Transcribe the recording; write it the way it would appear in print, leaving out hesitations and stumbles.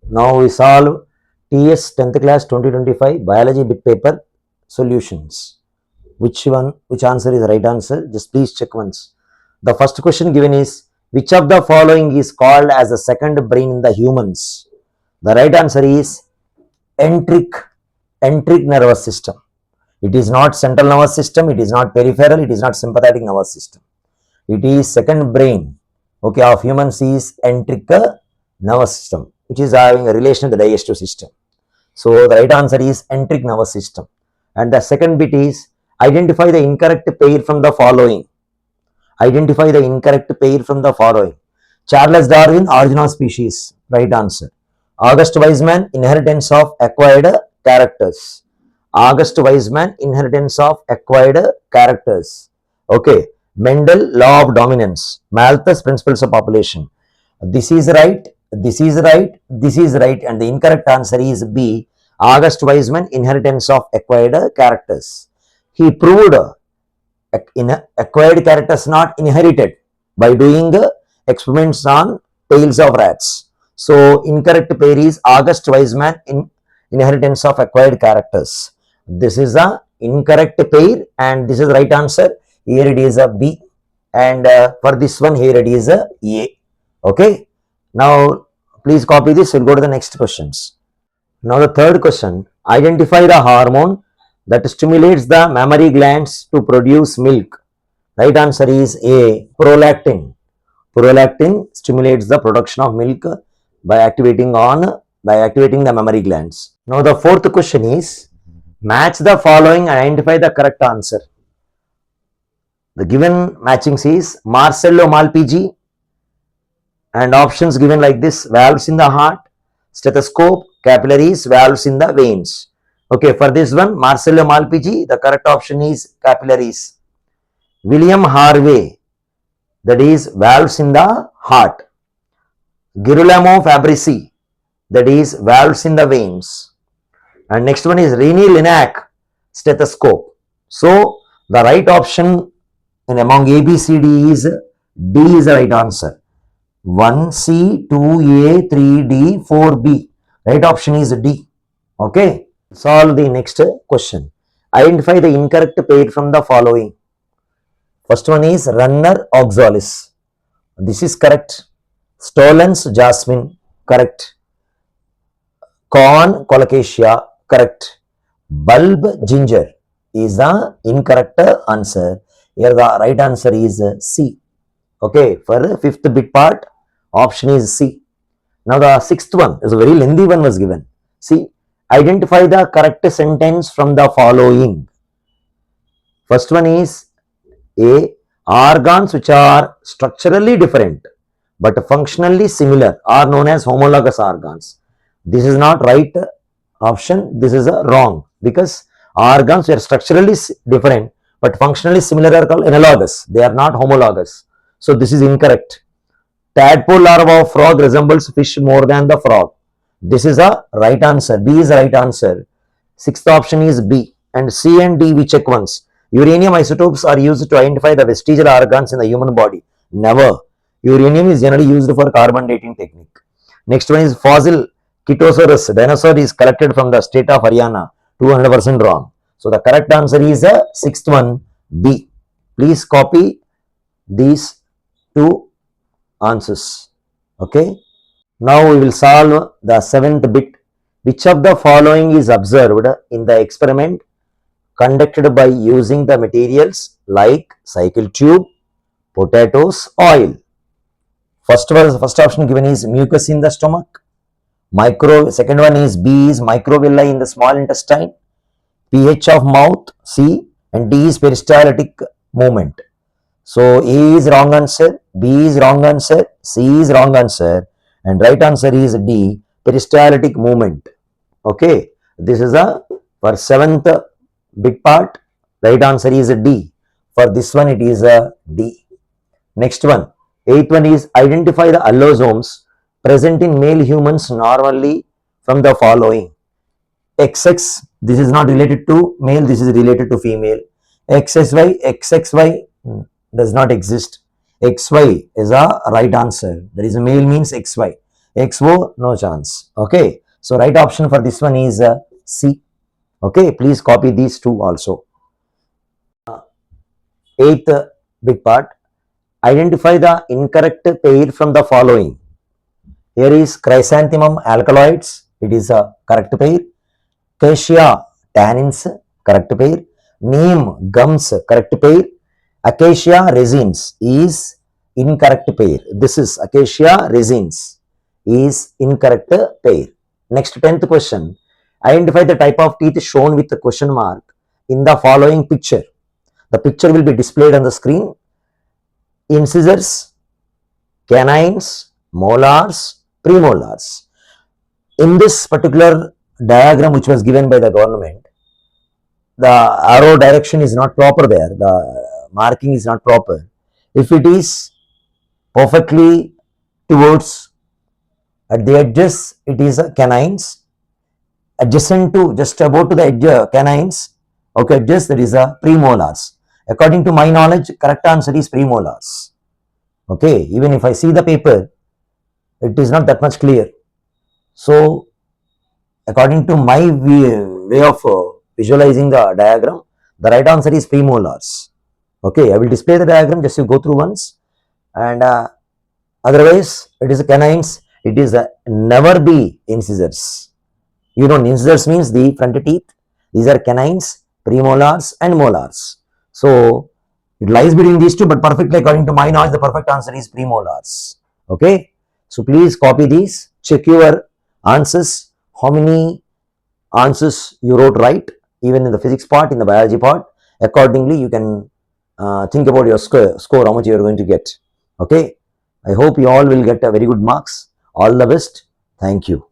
Now we solve TS 10th class 2025 biology bit paper solutions. Which answer is the right answer? Just please check once. The first question given is, which of the following is called as the second brain in the humans? The right answer is enteric nervous system. It is not central nervous system, it is not peripheral, it is not sympathetic nervous system. It is second brain, okay, of humans is enteric nervous system, which is having a relation to the digestive system. So the right answer is enteric nervous system. And the second bit is, identify the incorrect pair from the following. Identify the incorrect pair from the following. Charles Darwin, Origin of Species, right answer. August Weismann, Inheritance of Acquired Characters. August Weismann, Inheritance of Acquired Characters. Okay. Mendel, Law of Dominance. Malthus, Principles of Population. This is right, this is right, this is right, and the incorrect answer is B. August Weismann, Inheritance of Acquired Characters. He proved acquired characters not inherited by doing experiments on tails of rats. So incorrect pair is August Weismann in Inheritance of Acquired Characters. This is the incorrect pair and this is the right answer. Here it is a B and for this one here it is a A. Okay. Now please copy this. We'll go to the next questions. Now the third question. Identify the hormone that stimulates the mammary glands to produce milk. Right answer is A. Prolactin. Prolactin stimulates the production of milk by activating the mammary glands. Now the fourth question is, match the following and identify the correct answer. The given matchings is Marcello Malpighi and options given like this: valves in the heart, stethoscope, capillaries, valves in the veins. Okay, for this one, Marcello Malpighi, the correct option is capillaries. William Harvey, that is valves in the heart. Girolamo Fabrici, that is valves in the veins. And next one is René Linac, stethoscope. So the right option in among A, B, C, D is D is the right answer. 1C, 2A, 3D, 4B. Right option is D. Okay. Solve the next question. Identify the incorrect pair from the following. First one is Runner Oxalis. This is correct. Stolons Jasmine, correct. Corn Colocasia, correct. Bulb Ginger is the incorrect answer. Here the right answer is C. Okay, for the fifth bit part, option is C. Now the sixth one is a very lengthy one was given. See, identify the correct sentence from the following. First one is A. Organs which are structurally different but functionally similar are known as homologous organs. This is not right option. This is a wrong, because organs are structurally different but functionally similar are called analogous. They are not homologous. So this is incorrect. Tadpole larva of frog resembles fish more than the frog. This is a right answer. B is the right answer. Sixth option is B. And C and D we check once. Uranium isotopes are used to identify the vestigial organs in the human body. Never. Uranium is generally used for carbon dating technique. Next one is fossil Ketosaurus dinosaur is collected from the state of Haryana. 200% wrong. So the correct answer is the sixth one, B. Please copy these two answers. Okay. Now we will solve the seventh bit. Which of the following is observed in the experiment conducted by using the materials like cycle tube, potatoes, oil? First option given is mucus in the stomach. Second one is B is microvilli in the small intestine. pH of mouth, C, and D is peristaltic movement. So A is wrong answer, B is wrong answer, C is wrong answer, and right answer is D, peristaltic movement. Okay, this is for seventh big part. Right answer is D. For this one it is D. Next one, eighth one is identify the allosomes present in male humans normally from the following. XX, this is not related to male, this is related to female. XXY does not exist. XY is a right answer. There is a male means XY. XO, no chance. Okay. So right option for this one is C. Okay. Please copy these two also. Eighth big part. Identify the incorrect pair from the following. Here is chrysanthemum alkaloids. It is a correct pair. Acacia tannins, correct pair. Neem gums, correct pair. Acacia resins is incorrect pair. This is acacia resins is incorrect pair. Next 10th question. Identify the type of teeth shown with the question mark in the following picture. The picture will be displayed on the screen. Incisors, canines, molars, premolars. In this particular diagram which was given by the government, the arrow direction is not proper there. The marking is not proper. If it is perfectly towards at the edges, it is canines. Adjacent to just about to the edge canines, okay, edges, that is a premolars. According to my knowledge, correct answer is premolars. Okay, even if I see the paper, it is not that much clear. So, according to my way of visualizing the diagram, the right answer is premolars. Okay, I will display the diagram, just you go through once, and otherwise it is canines, it is never be incisors. You know, incisors means the front teeth. These are canines, premolars and molars. So it lies between these two, but perfectly according to my knowledge, the perfect answer is premolars. Okay, so please copy these, check your answers, how many answers you wrote right, even in the physics part, in the biology part. Accordingly, you can think about your score, how much you are going to get. Okay, I hope you all will get a very good marks. All the best. Thank you.